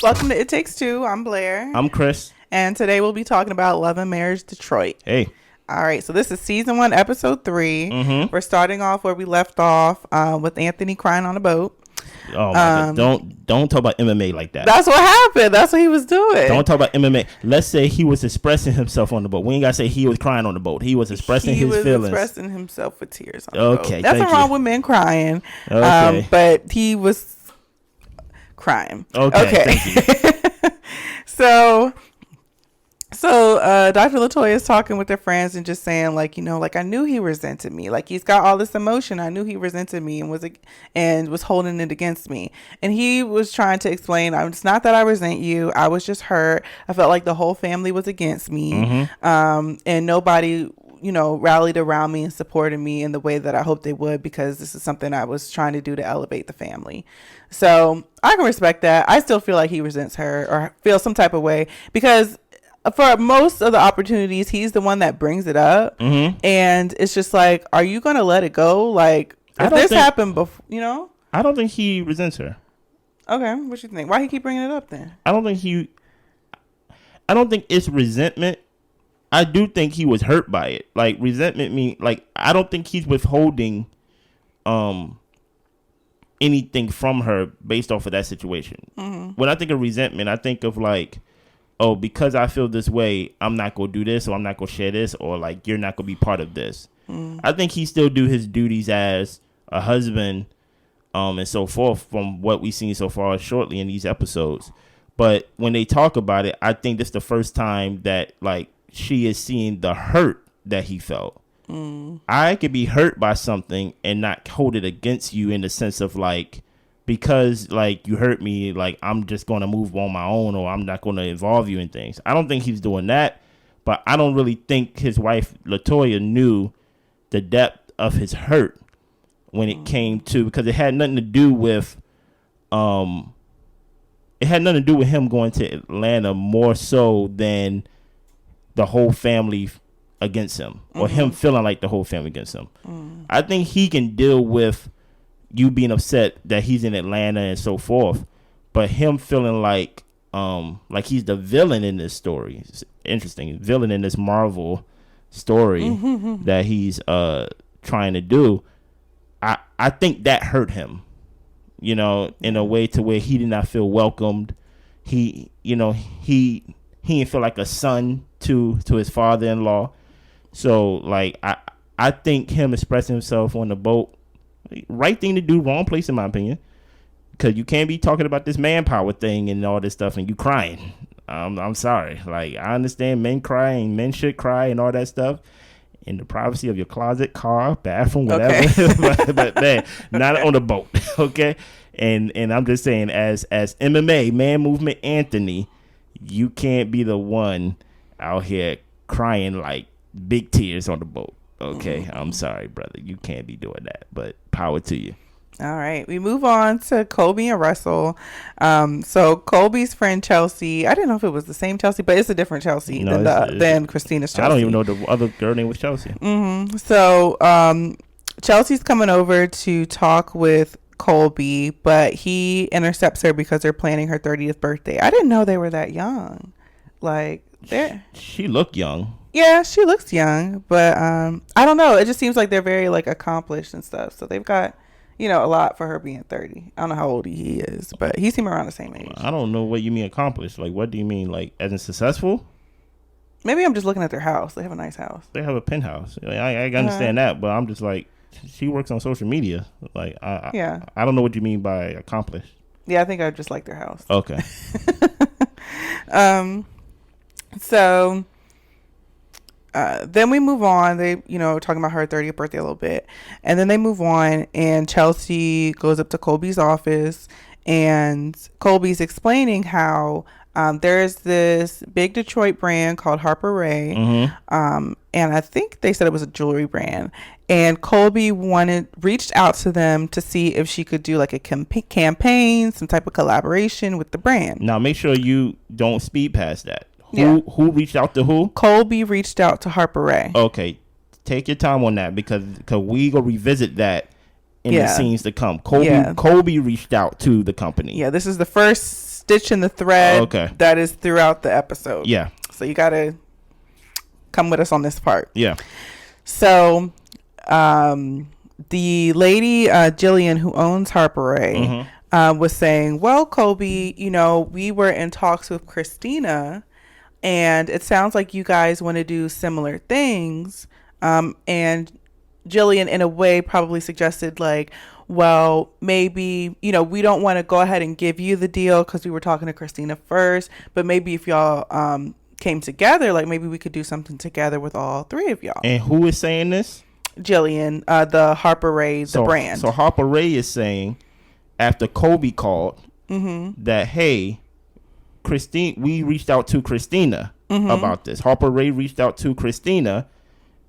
Welcome to It Takes Two. I'm Blair. I'm Chris. And today we'll be talking about Love and Marriage Detroit. Hey. All right, so this is season 1, episode 3. Mm-hmm. We're starting off where we left off with Anthony crying on a boat. Oh my God. Don't talk about MMA like that. That's what happened. That's what he was doing. Don't talk about MMA. Let's say he was expressing himself on the boat. We ain't gotta say he was crying on the boat. He was expressing his feelings. He was expressing himself with tears on the boat. Okay, that's wrong with men crying. Okay. But he was crying. Okay. Thank you. So Dr. LaToya is talking with her friends and just saying, like, you know, like, I knew he resented me. Like, he's got all this emotion. I knew he resented me and was holding it against me. And he was trying to explain, it's not that I resent you. I was just hurt. I felt like the whole family was against me. Mm-hmm. And nobody, you know, rallied around me and supported me in the way that I hoped they would, because this is something I was trying to do to elevate the family. So I can respect that. I still feel like he resents her or feels some type of way, because for most of the opportunities, he's the one that brings it up. Mm-hmm. And it's just like, are you going to let it go? Like, if this happened before, you know? I don't think he resents her. Okay. What you think? Why he keep bringing it up then? I don't think it's resentment. I do think he was hurt by it. Like, resentment mean, like, I don't think he's withholding anything from her based off of that situation. Mm-hmm. When I think of resentment, I think of like, oh, because I feel this way, I'm not going to do this, or I'm not going to share this, or like, you're not going to be part of this. Mm. I think he still do his duties as a husband and so forth from what we've seen so far shortly in these episodes. But when they talk about it, I think this is the first time that like she is seeing the hurt that he felt. Mm. I could be hurt by something and not hold it against you in the sense of like, because like you hurt me, like I'm just going to move on my own, or I'm not going to involve you in things. I don't think he's doing that, but I don't really think his wife LaToya knew the depth of his hurt when it came to, because it had nothing to do with him going to Atlanta more so than the whole family against him, or him feeling like the whole family against him. I think he can deal with you being upset that he's in Atlanta and so forth, but him feeling like he's the villain in this story. It's interesting, villain in this Marvel story that he's trying to do. I think that hurt him, you know, in a way to where he did not feel welcomed. He didn't feel like a son to his father-in-law. So like I think him expressing himself on the boat, right thing to do, wrong place in my opinion, because you can't be talking about this manpower thing and all this stuff and you crying. I'm sorry, like I understand men cry and men should cry and all that stuff in the privacy of your closet, car, bathroom, whatever. Okay. but man, not on the boat. Okay. And I'm just saying, as MMA man movement Anthony, you can't be the one out here crying like big tears on the boat. Okay, I'm sorry, brother. You can't be doing that, but power to you. All right, we move on to Colby and Russell. So Colby's friend Chelsea, I didn't know if it was the same Chelsea, but it's a different Chelsea than Christina's Chelsea. I don't even know the other girl name was Chelsea. Mm-hmm. So Chelsea's coming over to talk with Colby, but he intercepts her because they're planning her 30th birthday. I didn't know they were that young. Like, she looked young. Yeah, she looks young, but I don't know. It just seems like they're very like accomplished and stuff. So they've got, you know, a lot for her being 30. I don't know how old he is, but he seems around the same age. I don't know what you mean accomplished. Like, what do you mean? Like, as in successful? Maybe I'm just looking at their house. They have a nice house. They have a penthouse. I understand that, but I'm just like, she works on social media. Like, I don't know what you mean by accomplished. Yeah, I think I just like their house. Okay. So then we move on. They, you know, talking about her 30th birthday a little bit. And then they move on, and Chelsea goes up to Colby's office, and Colby's explaining how there's this big Detroit brand called Harper Ray. Mm-hmm. And I think they said it was a jewelry brand. And Colby reached out to them to see if she could do like a campaign, some type of collaboration with the brand. Now, make sure you don't speed past that. Who reached out to who? Colby reached out to Harper Ray. Okay. Take your time on that, because we go revisit that in the scenes to come. Colby reached out to the company. Yeah, this is the first stitch in the thread Okay. that is throughout the episode. Yeah. So you got to come with us on this part. Yeah. So the lady, Jillian, who owns Harper Ray, was saying, well, Colby, you know, we were in talks with Christina, and it sounds like you guys want to do similar things. And Jillian, in a way, probably suggested, like, well, maybe, you know, we don't want to go ahead and give you the deal because we were talking to Christina first, but maybe if y'all came together, like maybe we could do something together with all three of y'all. And who is saying this? Jillian, the Harper Ray, the brand. So Harper Ray is saying, after Colby called, that, hey, Christine, we reached out to Christina about this. Harper Ray reached out to Christina,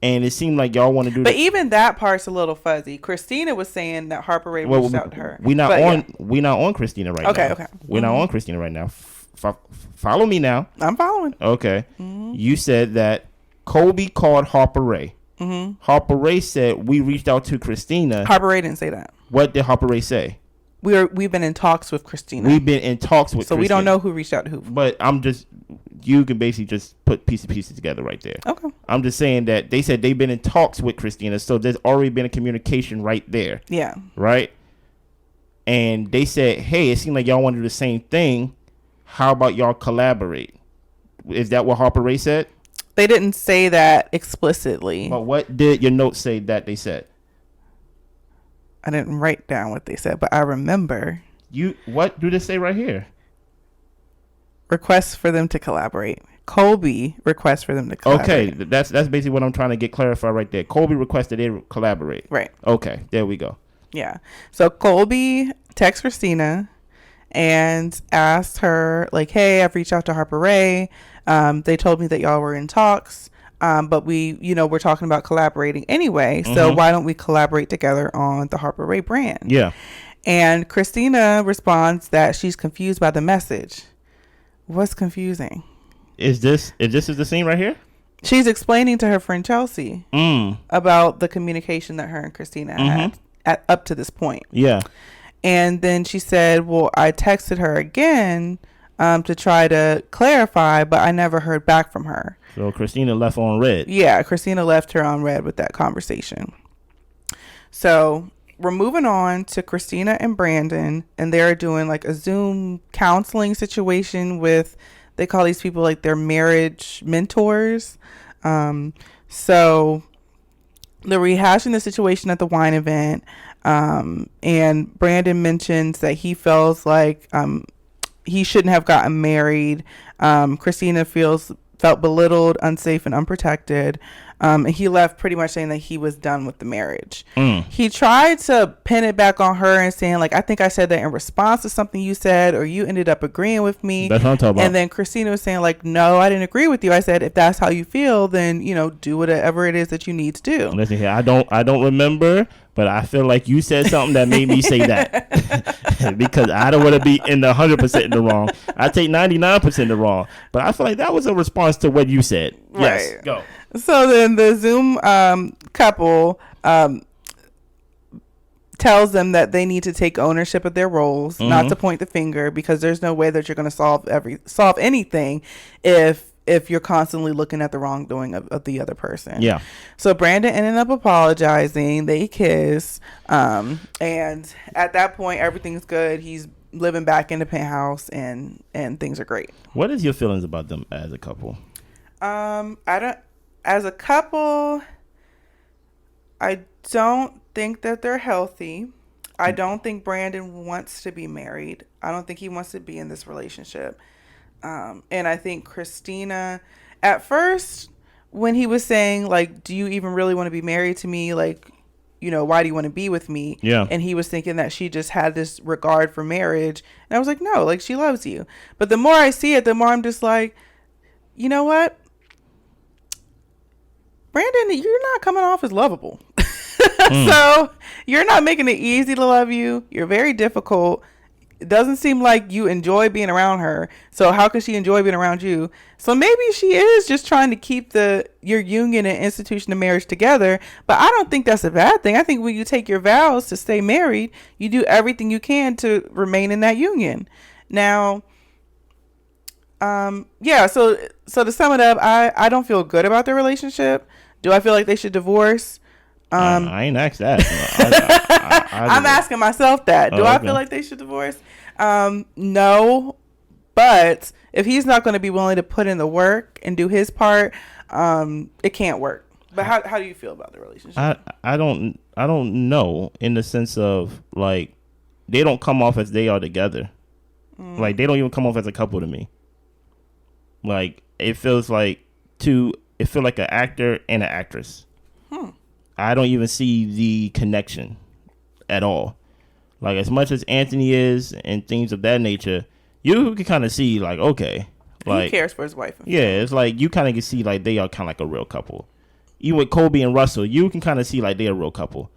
and it seemed like y'all want to do. But even that part's a little fuzzy. Christina was saying that Harper Ray reached out to her. We not on Christina right now. Okay. We're not on Christina right now. Follow me now. I'm following. Okay. You said that Colby called Harper Ray. Harper Ray said we reached out to Christina. Harper Ray didn't say that. What did Harper Ray say? We've been in talks with Christina. We've been in talks with. So Christina. we don't know who reached out to who. But you can basically just put pieces together right there. Okay. I'm just saying that they said they've been in talks with Christina, so there's already been a communication right there. Yeah. Right. And they said, hey, it seemed like y'all want to do the same thing. How about y'all collaborate? Is that what Harper Ray said? They didn't say that explicitly. But what did your notes say that they said? I didn't write down what they said, but I remember. What do they say right here? Requests for them to collaborate. Colby requests for them to collaborate. Okay, that's basically what I'm trying to get clarified right there. Colby requested they collaborate. Right. Okay, there we go. Yeah. So Colby texts Christina and asked her, like, hey, I've reached out to Harper Ray. They told me that y'all were in talks. But we're talking about collaborating anyway. So why don't we collaborate together on the Harper Ray brand? Yeah. And Christina responds that she's confused by the message. What's confusing? Is this the scene right here? She's explaining to her friend Chelsea about the communication that her and Christina had up to this point. Yeah. And then she said, well, I texted her again to try to clarify, but I never heard back from her. So Christina left on red. Yeah, Christina left her on red with that conversation. So we're moving on to Christina and Brandon, and they're doing like a Zoom counseling situation with, they call these people like their marriage mentors. So they're rehashing the situation at the wine event. And Brandon mentions that he feels like he shouldn't have gotten married. Christina felt belittled, unsafe, and unprotected. And he left pretty much saying that he was done with the marriage. He tried to pin it back on her and saying, like, I think I said that in response to something you said, or you ended up agreeing with me. That's what I'm talking about. And then Christina was saying, like, no, I didn't agree with you. I said, if that's how you feel, then, do whatever it is that you need to do. Listen here, I don't remember, but I feel like you said something that made me say that. Because I don't want to be in the 100% in the wrong. I take 99% in the wrong. But I feel like that was a response to what you said. Yes, right. Go. So then the Zoom couple tells them that they need to take ownership of their roles, not to point the finger, because there's no way that you're going to solve anything if you're constantly looking at the wrongdoing of the other person. Yeah. So Brandon ended up apologizing. They kiss. And at that point, everything's good. He's living back in the penthouse and things are great. What is your feelings about them as a couple? As a couple, I don't think that they're healthy. I don't think Brandon wants to be married. I don't think he wants to be in this relationship. And I think Christina, at first, when he was saying, like, do you even really want to be married to me? Like, why do you want to be with me? Yeah. And he was thinking that she just had this regard for marriage. And I was like, no, like, she loves you. But the more I see it, the more I'm just like, you know what? Brandon, you're not coming off as lovable. So you're not making it easy to love you. You're very difficult. It doesn't seem like you enjoy being around her. So how could she enjoy being around you? So maybe she is just trying to keep your union and institution of marriage together. But I don't think that's a bad thing. I think when you take your vows to stay married, you do everything you can to remain in that union. Now, Yeah. So to sum it up, I don't feel good about their relationship. Do I feel like they should divorce? I ain't asked that. I'm asking myself that. Do I feel like they should divorce? No, but if he's not going to be willing to put in the work and do his part, it can't work. But how do you feel about the relationship? I don't know, in the sense of, like, they don't come off as they are together. Like, they don't even come off as a couple to me. Like, it feels like an actor and an actress. I don't even see the connection at all. Like, as much as Anthony is and things of that nature, you can kind of see, like, okay, like, he cares for his wife. Yeah, it's like you kind of can see like they are kind of like a real couple. Even with Colby and Russell, you can kind of see like they're a real couple.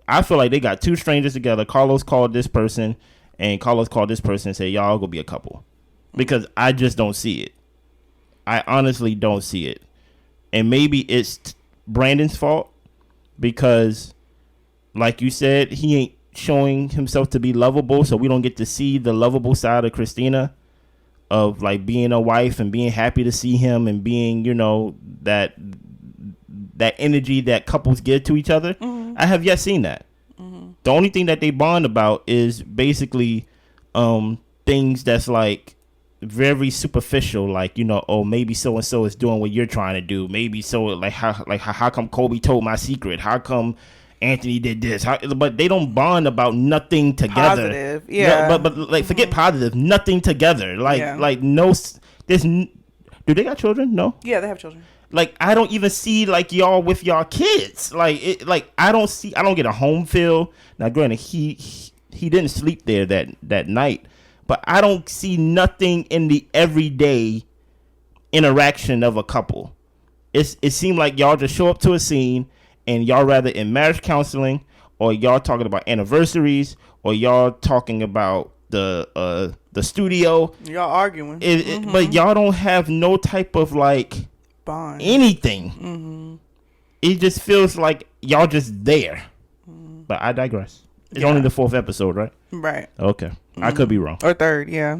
I feel like they got two strangers together. Carlos called this person, and Carlos called this person and said, y'all go be a couple. Because I just don't see it. I honestly don't see it. And maybe it's Brandon's fault, because, like you said, he ain't showing himself to be lovable, so we don't get to see the lovable side of Christina, of like being a wife and being happy to see him and being, you know, that energy that couples give to each other. I have yet seen that. The only thing that they bond about is basically things that's like very superficial, like, you know, oh, maybe so and so is doing what you're trying to do, maybe so, like how come Colby told my secret, how come Anthony did this, but they don't bond about nothing together. Positive, yeah. No, but like, forget positive, nothing together. Like no, there's. Do they got children? No. Yeah, they have children. Like, I don't even see like y'all with y'all kids. Like I don't get a home feel. Now, granted, he didn't sleep there that night, but I don't see nothing in the everyday interaction of a couple. It seemed like y'all just show up to a scene, and y'all rather in marriage counseling, or y'all talking about anniversaries, or y'all talking about the studio. Y'all arguing. But y'all don't have no type of like bond, anything. It just feels like y'all just there. But I digress. It's only the 4th episode, right? Right. Okay. I could be wrong. Or 3rd, yeah.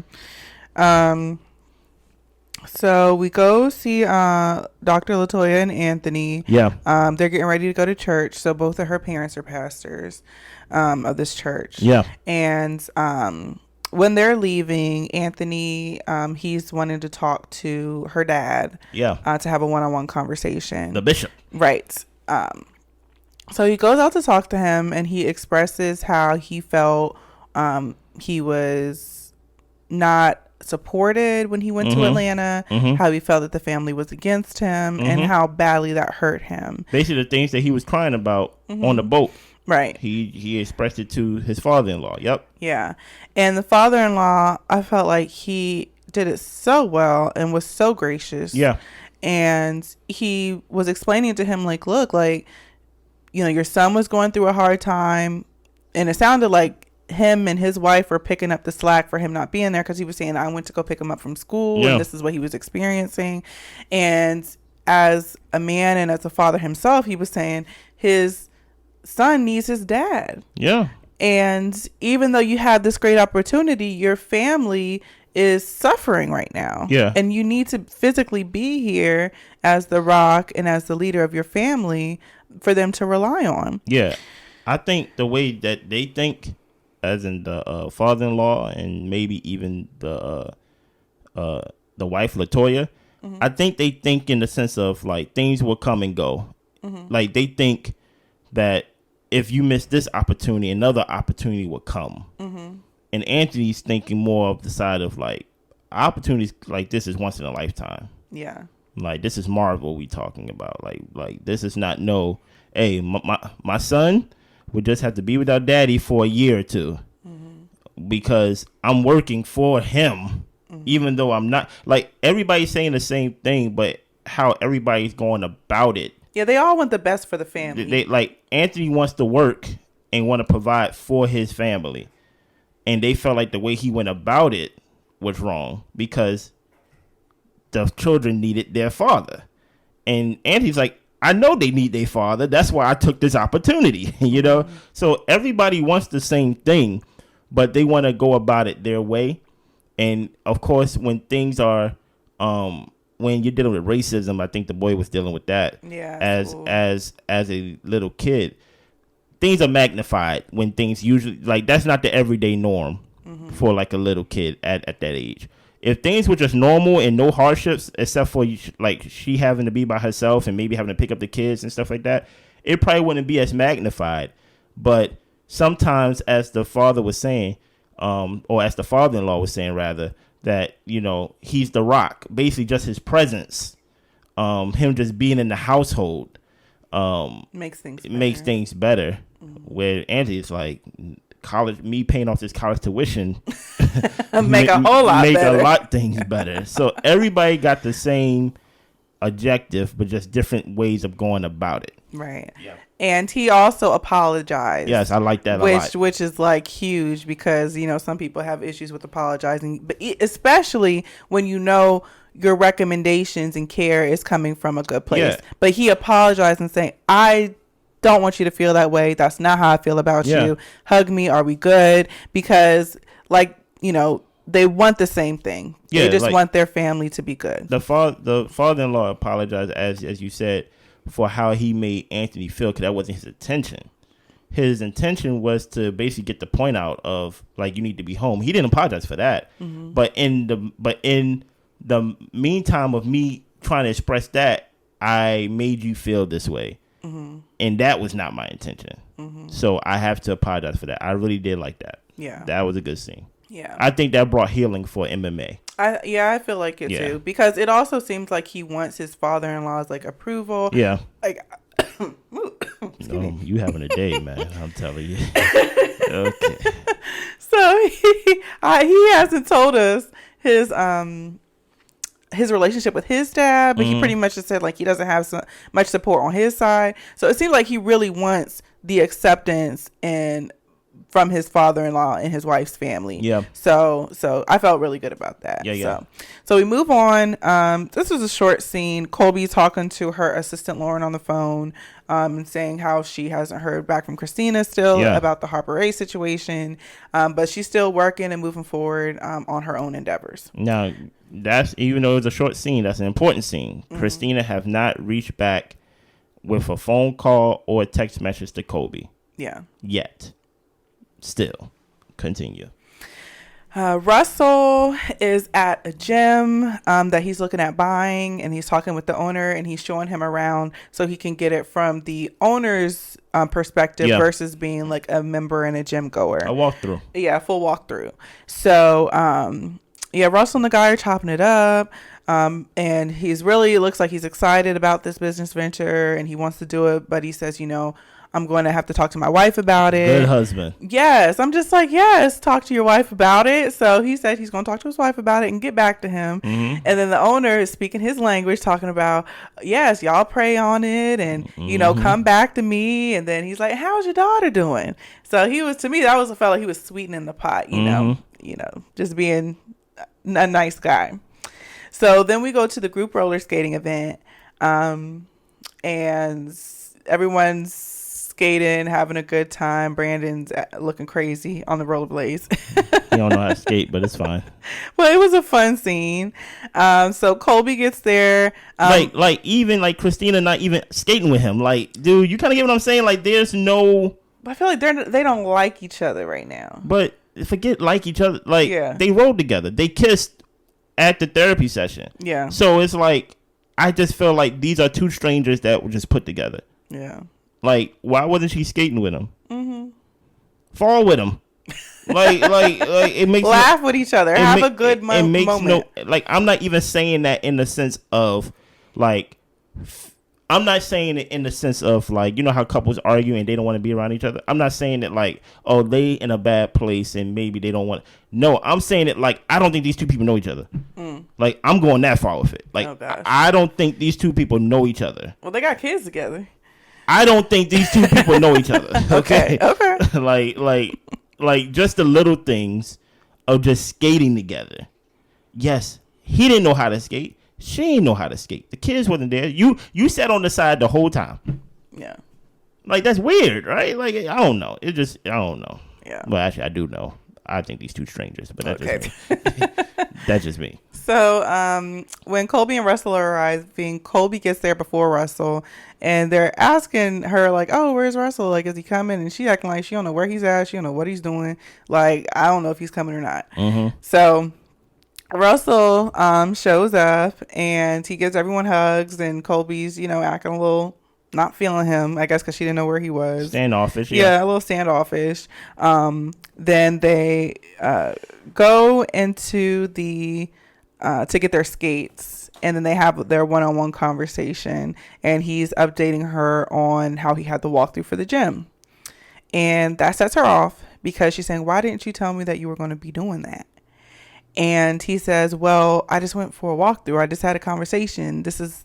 So we go see Dr. LaToya and Anthony. Yeah. They're getting ready to go to church. So both of her parents are pastors of this church. Yeah. And when they're leaving, Anthony, he's wanting to talk to her dad. Yeah. To have a one-on-one conversation. The bishop. Right. So he goes out to talk to him, and he expresses how he felt he was not supported when he went to Atlanta, how he felt that the family was against him, and how badly that hurt him. Basically, the things that he was crying about on the boat. Right. He expressed it to his father-in-law. Yep. Yeah. And the father-in-law, I felt like he did it so well and was so gracious. Yeah. And he was explaining to him, like, look, like, you know, your son was going through a hard time, and it sounded like him and his wife were picking up the slack for him not being there, because he was saying, I went to go pick him up from school, and this is what he was experiencing. And as a man and as a father himself, he was saying his son needs his dad. Yeah. And even though you had this great opportunity, your family is suffering right now. Yeah. And you need to physically be here as the rock and as the leader of your family for them to rely on. Yeah. I think the way that they think, as in the father-in-law and maybe even the wife LaToya, I think they think in the sense of like things will come and go. Like they think that if you miss this opportunity, another opportunity will come. And Anthony's thinking more of the side of like opportunities like this is once in a lifetime. Yeah. Like, this is Marvel we talking about. Like this is not hey, my son would just have to be without daddy for a year or two because I'm working for him, even though I'm not. Like, everybody's saying the same thing, but how everybody's going about it. Yeah, they all want the best for the family. They like, Anthony wants to work and want to provide for his family. And they felt like the way he went about it was wrong because the children needed their father. And Anthony's like, I know they need their father. That's why I took this opportunity, you know? So everybody wants the same thing, but they want to go about it their way. And of course, when things are, when you're dealing with racism, I think the boy was dealing with that. Yeah. As a little kid, things are magnified when things usually like that's not the everyday norm for like a little kid at that age. If things were just normal and no hardships except for like she having to be by herself and maybe having to pick up the kids and stuff like that, it probably wouldn't be as magnified. But sometimes, as the father was saying, or as the father-in-law was saying rather, that, you know, he's the rock. Basically, just his presence, him just being in the household, makes things better. Where Anthony's like, me paying off this college tuition make a whole lot better. A lot things better. So everybody got the same objective, but just different ways of going about it. Right. Yeah. And he also apologized. Yes, I like that a lot. Which is like huge because, you know, some people have issues with apologizing, but especially when you know your recommendations and care is coming from a good place. Yeah. But he apologized and saying, I don't want you to feel that way. That's not how I feel about you. Hug me. Are we good? Because, like, you know, they want the same thing. Yeah, they just want their family to be good. The father-in-law apologized, as you said, for how he made Anthony feel, because that wasn't his intention. His intention was to basically get the point out of, like, you need to be home. He didn't apologize for that. Mm-hmm. But in the meantime of me trying to express that, I made you feel this way. Mm-hmm. And that was not my intention. Mm-hmm. So I have to apologize for that. I really did like that. Yeah. That was a good scene. Yeah. I think that brought healing for MMA. I feel like it too, because it also seems like he wants his father-in-law's like approval. Yeah. Like, you having a day, man. I'm telling you. Okay. So he hasn't told us his relationship with his dad, but he pretty much just said like he doesn't have much support on his side. So it seems like he really wants the acceptance and from his father-in-law and his wife's family. Yeah. So I felt really good about that. Yeah. So we move on. This was a short scene. Colby talking to her assistant Lauren on the phone, and saying how she hasn't heard back from Christina still about the Harper A situation, but she's still working and moving forward on her own endeavors. Now, that's, even though it's a short scene, that's an important scene. Mm-hmm. Christina have not reached back with a phone call or a text message to Colby. Yeah. Yet. Still. Continue. Russell is at a gym that he's looking at buying, and he's talking with the owner, and he's showing him around so he can get it from the owner's perspective versus being like a member and a gym goer. A walkthrough. Yeah, full walkthrough. So, Russell and the guy are chopping it up. And he's really, it looks like he's excited about this business venture and he wants to do it, but he says, you know, I'm going to have to talk to my wife about it. Good husband. Yes. I'm just like, yes, talk to your wife about it. So he said he's going to talk to his wife about it and get back to him. Mm-hmm. And then the owner is speaking his language, talking about, yes, y'all pray on it and, you know, come back to me. And then he's like, how's your daughter doing? So he was, to me, that was a fella, he was sweetening the pot, you know, just being a nice guy. So then we go to the group roller skating event, and everyone's skating, having a good time. Brandon's looking crazy on the rollerblades. He don't know how to skate, but it's fine. Well, it was a fun scene. So Colby gets there. Like even like Christina not even skating with him. Like, dude, you kind of get what I'm saying? Like, there's no... I feel like they don't like each other right now. But forget like each other. Like, they rode together. They kissed at the therapy session. Yeah. So it's like, I just feel like these are two strangers that were just put together. Yeah. Like, why wasn't she skating with him? Mm-hmm. Fall with him. Like it makes laugh with each other. Have a good moment. Like, I'm not even saying that in the sense of like, I'm not saying it in the sense of like, you know how couples argue and they don't want to be around each other. I'm not saying that like, oh, they in a bad place and maybe they don't want. No, I'm saying it like, I don't think these two people know each other. Like, I'm going that far with it. Like, I don't think these two people know each other. Well, they got kids together. I don't think these two people know each other. Okay. like just the little things of just skating together. Yes, he didn't know how to skate. She didn't know how to skate. The kids wasn't there. You sat on the side the whole time. Yeah. Like, that's weird, right? Like, I don't know. I don't know. Yeah. Well, actually, I do know. I think these two strangers, but that's Okay. just me. That's just me. So when Colby and Russell are arriving, Colby gets there before Russell, and they're asking her like, "Oh, where's Russell? Like, is he coming?" And she acting like she don't know where he's at. She don't know what he's doing. Like, I don't know if he's coming or not. Mm-hmm. So Russell shows up, and he gives everyone hugs, and Colby's acting a little not feeling him, I guess, because she didn't know where he was. Standoffish. Yeah, a little standoffish. Then they go into the to get their skates, and then they have their one-on-one conversation, and he's updating her on how he had the walkthrough for the gym, and that sets her off because she's saying, "Why didn't you tell me that you were going to be doing that?" And he says, "Well, I just went for a walkthrough. I just had a conversation. This is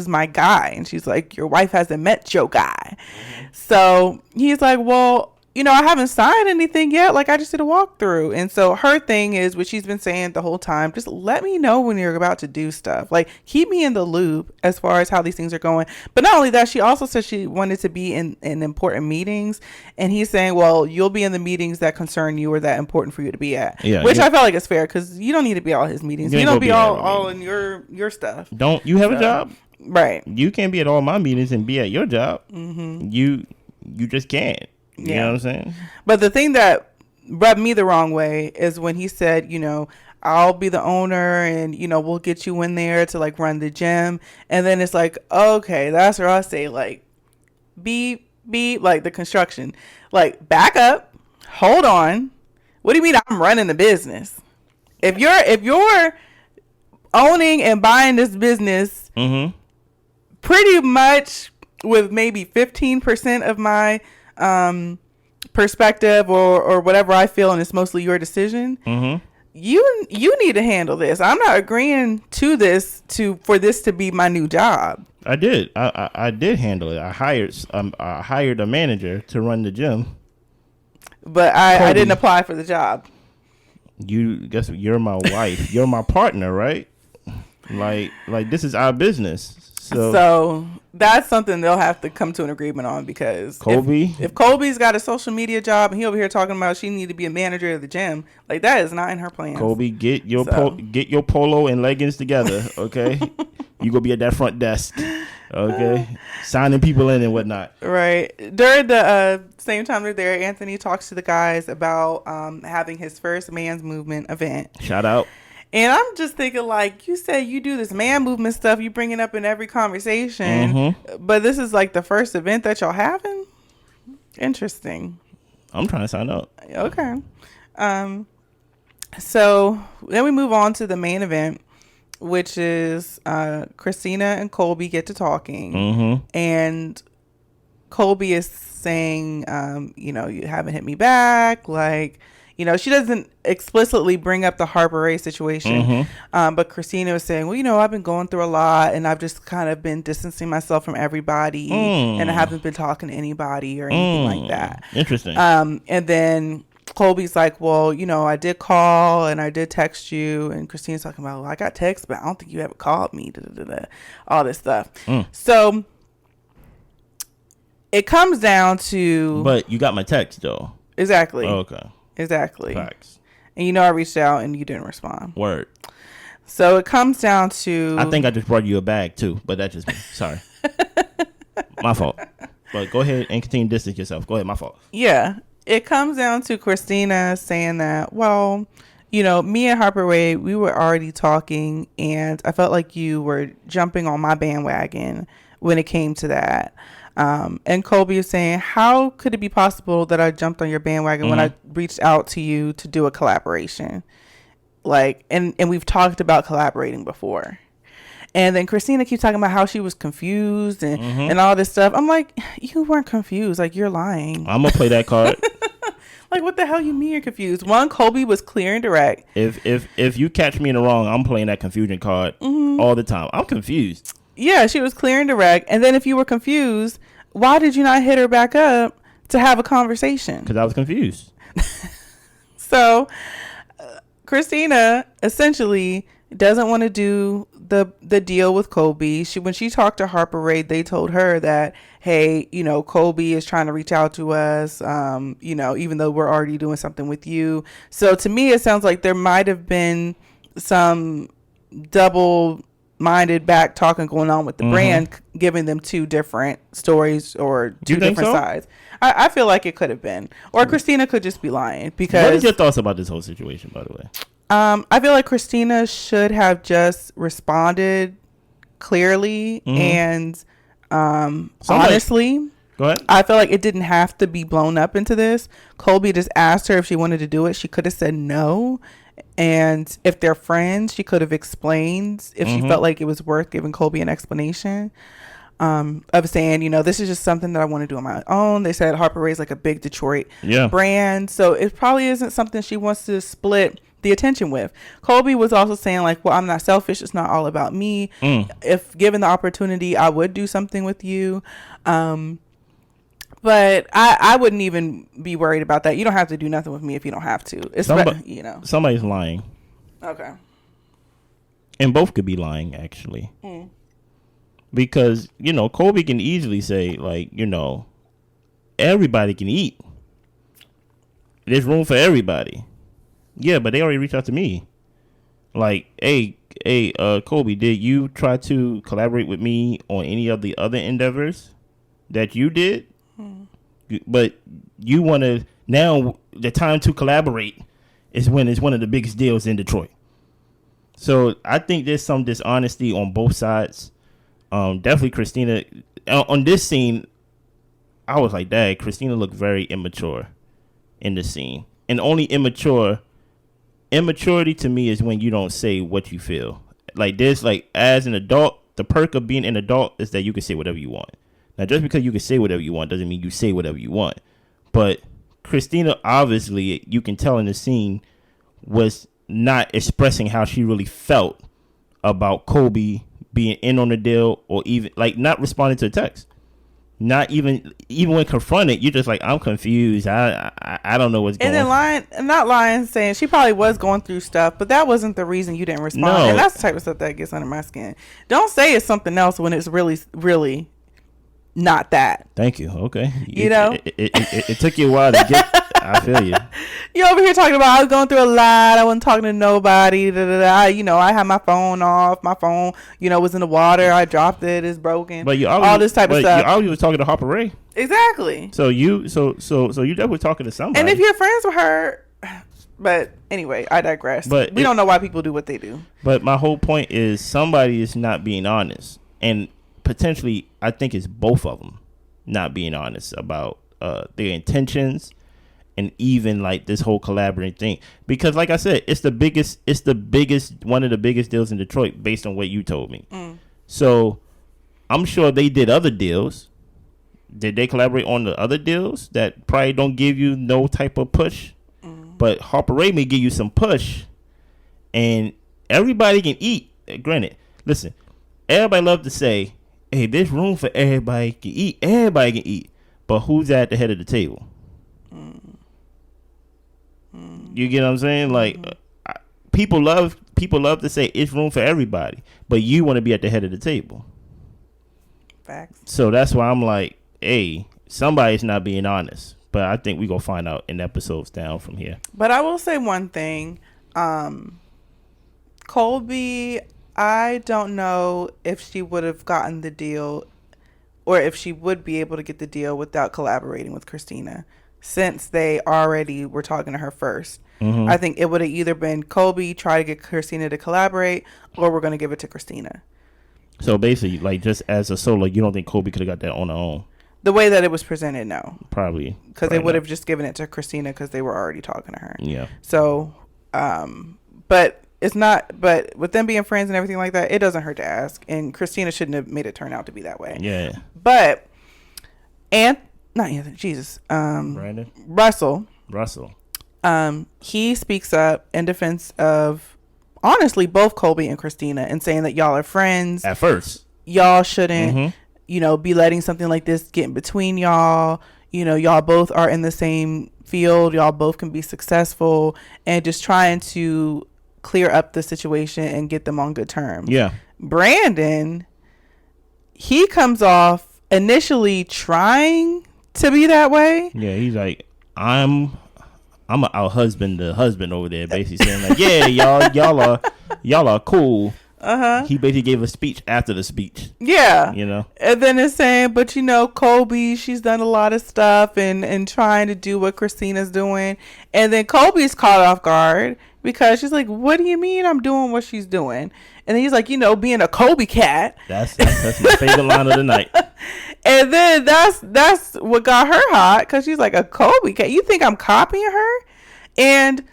my guy." And she's like, "Your wife hasn't met your guy." Mm-hmm. So he's like, "Well, I haven't signed anything yet. Like, I just did a walkthrough." And so her thing is, what she's been saying the whole time, just let me know when you're about to do stuff. Like, keep me in the loop as far as how these things are going. But not only that, she also said she wanted to be in important meetings. And he's saying, well, you'll be in the meetings that concern you or that important for you to be at. Yeah, which I felt like is fair, because you don't need to be all his meetings. You don't be all in your stuff. Don't you have a job? Right. You can't be at all my meetings and be at your job. Mm-hmm. You just can't. You know what I'm saying? But the thing that rubbed me the wrong way is when he said, I'll be the owner, and, we'll get you in there to like run the gym. And then it's like, okay, that's where I say, like, beep, like the construction, like, back up, hold on. What do you mean I'm running the business? If you're owning and buying this business, mm-hmm. pretty much with maybe 15% of my perspective or whatever I feel, and it's mostly your decision, mm-hmm. you need to handle this. I'm not agreeing to this for this to be my new job. I did. I did handle it. I hired a manager to run the gym, but I didn't apply for the job. You're my wife. You're my partner, right? Like this is our business. So that's something they'll have to come to an agreement on, because Colby, if Colby's got a social media job and he over here talking about she need to be a manager of the gym, like, that is not in her plans. Colby, get your polo and leggings together, okay? You gonna be at that front desk, okay? Signing people in and whatnot. Right. During the same time they're there, Anthony talks to the guys about having his first man's movement event. Shout out. And I'm just thinking, like, you said you do this man movement stuff, you bring it up in every conversation, mm-hmm. but this is like the first event that y'all having? Interesting. I'm trying to sign up. Okay. So then we move on to the main event, which is Christina and Colby get to talking. Mm-hmm. And Colby is saying, you haven't hit me back, like... she doesn't explicitly bring up the Harper Ray situation, mm-hmm. But Christina was saying, well, I've been going through a lot, and I've just kind of been distancing myself from everybody, and I haven't been talking to anybody or anything like that. Interesting. And then Colby's like, well, I did call and I did text you, and Christina's talking about, well, I got text, but I don't think you ever called me, all this stuff. So it comes down to... But you got my text, though. Exactly. Oh, okay. Exactly. Facts. And I reached out and you didn't respond. Word. So it comes down to... I think I just brought you a bag too, but that's just me. Sorry. My fault. But go ahead and continue to distance yourself. Go ahead, my fault. Yeah. It comes down to Christina saying that, well, me and Harper Ray, we were already talking, and I felt like you were jumping on my bandwagon when it came to that. And Colby is saying, how could it be possible that I jumped on your bandwagon, mm-hmm. when I reached out to you to do a collaboration? Like, and we've talked about collaborating before. And then Christina keeps talking about how she was confused and, mm-hmm. and all this stuff. I'm like, you weren't confused. Like, you're lying. I'm going to play that card. Like, what the hell you mean you're confused? One, Colby was clear and direct. If you catch me in the wrong, I'm playing that confusion card, mm-hmm. all the time. I'm confused. Yeah, she was clear and direct. And then if you were confused, why did you not hit her back up to have a conversation? Because I was confused. So Christina essentially doesn't want to do the deal with Colby. When she talked to Harper Ray, they told her that, hey, you know, Colby is trying to reach out to us, you know, even though we're already doing something with you. So to me, it sounds like there might have been some double-minded back talking going on with the brand, giving them two different stories or two different sides. I feel like it could have been. Or Christina could just be lying. Because what are your thoughts about this whole situation, by the way? I feel like Christina should have just responded clearly and honestly. Go ahead. I feel like it didn't have to be blown up into this. Colby just asked her if she wanted to do it. She could have said no. And if they're friends, she could have explained if she felt like it was worth giving Colby an explanation. Of saying, you know, this is just something that I want to do on my own. They said Harper Ray's like a big Detroit brand. So it probably isn't something she wants to split the attention with. Colby was also saying like, well, I'm not selfish. It's not all about me. If given the opportunity, I would do something with you. But I wouldn't even be worried about that. You don't have to do nothing with me if you don't have to. It's you know. Somebody's lying. Okay. And both could be lying, actually. Because, you know, Colby can easily say, like, you know, everybody can eat. There's room for everybody. Yeah, but they already reached out to me. Like, hey, Colby, did you try to collaborate with me on any of the other endeavors that you did? But you want to, now the time to collaborate is when it's one of the biggest deals in Detroit. So I think there's some dishonesty on both sides. Definitely Christina on this scene. I was like, dang, Christina looked very immature in the scene. And only immaturity to me is when you don't say what you feel. Like this, like as an adult, the perk of being an adult is that you can say whatever you want. Now, just because you can say whatever you want doesn't mean you say whatever you want. But Christina, obviously, you can tell in the scene, was not expressing how she really felt about Colby being in on the deal, or even like not responding to the text. Not even when confronted, you're just like, I'm confused. I don't know what's going on. And not lying, saying she probably was going through stuff, but that wasn't the reason you didn't respond. No. And that's the type of stuff that gets under my skin. Don't say it's something else when it's really, really not that. Thank you. Okay. You know, it took you a while to get. I feel you. You over here talking about I was going through a lot. I wasn't talking to nobody. You know, I had my phone off. My phone, you know, was in the water. I dropped it. It's broken. But all this type of stuff. You always was talking to Harper Ray. Exactly. So you definitely talking to somebody. And if you're friends with her, but anyway, I digress. But we don't know why people do what they do. But my whole point is somebody is not being honest, and potentially I think it's both of them not being honest about their intentions. And even like this whole collaborating thing, because like I said, it's the biggest, one of the biggest deals in Detroit based on what you told me. So I'm sure they did other deals. Did they collaborate on the other deals that probably don't give you no type of push? But Harper Ray may give you some push, and everybody can eat. Granted, listen, everybody love to say, hey, there's room for everybody can eat. Everybody can eat. But who's at the head of the table? You get what I'm saying? Like people love to say it's room for everybody, but you want to be at the head of the table. Facts. So that's why I'm like, hey, somebody's not being honest. But I think we gonna find out in episodes down from here. But I will say one thing, Colby, I don't know if she would have gotten the deal, or if she would be able to get the deal without collaborating with Christina, since they already were talking to her first. I think it would have either been Colby try to get Christina to collaborate, or we're going to give it to Christina. So basically, like just as a solo, you don't think Colby could have got that on her own? The way that it was presented, no. Probably. Because they would have just given it to Christina because they were already talking to her. Yeah. So, but it's not, but with them being friends and everything like that, it doesn't hurt to ask. And Christina shouldn't have made it turn out to be that way. Yeah. But, not Anthony, Jesus. Brandon? Russell. He speaks up in defense of, honestly, both Colby and Christina, and saying that y'all are friends. At first. Y'all shouldn't, be letting something like this get in between y'all. You know, y'all both are in the same field. Y'all both can be successful, and just trying to clear up the situation and get them on good terms. Yeah. Brandon, he comes off initially trying to be that way. Yeah, he's like, I'm our husband, the husband over there, basically saying like, yeah, y'all are cool. He basically gave a speech after the speech. Yeah. You know? And then it's saying, but you know, Colby, she's done a lot of stuff and trying to do what Christina's doing. And then Colby's caught off guard because she's like, what do you mean I'm doing what she's doing? And then he's like, you know, being a KOLBYCAT. That's my favorite line of the night. And then that's what got her hot, because she's like, a KOLBYCAT? You think I'm copying her? And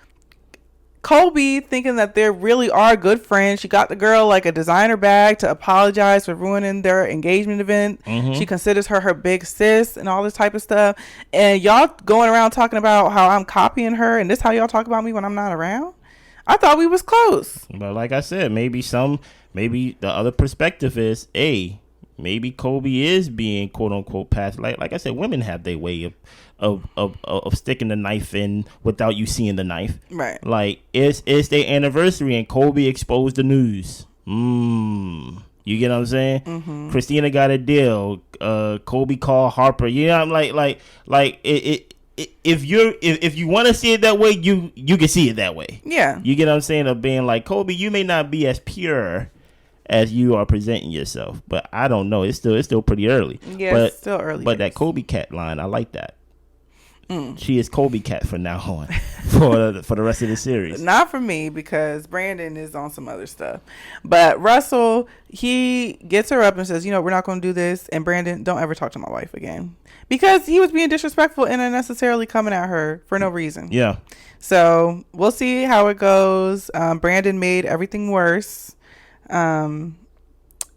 Colby, thinking that they really are good friends, she got the girl like a designer bag to apologize for ruining their engagement event. She considers her big sis and all this type of stuff. And y'all going around talking about how I'm copying her, and this how y'all talk about me when I'm not around? I thought we was close. But like I said, maybe the other perspective is, maybe Colby is being quote unquote passive. Like I said, women have their way of sticking the knife in without you seeing the knife. Right. Like it's their anniversary and Colby exposed the news. You get what I'm saying? Christina got a deal. Colby called Harper. Yeah, I'm like if you want to see it that way, you can see it that way. Yeah. You get what I'm saying? Of being like, Colby, you may not be as pure as you are presenting yourself, but I don't know. It's still pretty early. Yeah, it's still early. But that KOLBYCAT line, I like that. She is KOLBYCAT from now on for the rest of the series. Not for me, because Brandon is on some other stuff. But Russell, he gets her up and says, you know, we're not going to do this. And Brandon, don't ever talk to my wife again, because he was being disrespectful and unnecessarily coming at her for no reason. Yeah. So we'll see how it goes. Brandon made everything worse. And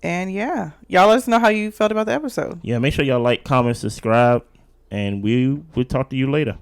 yeah, y'all let us know how you felt about the episode. Yeah, make sure y'all like, comment, subscribe, and we will talk to you later.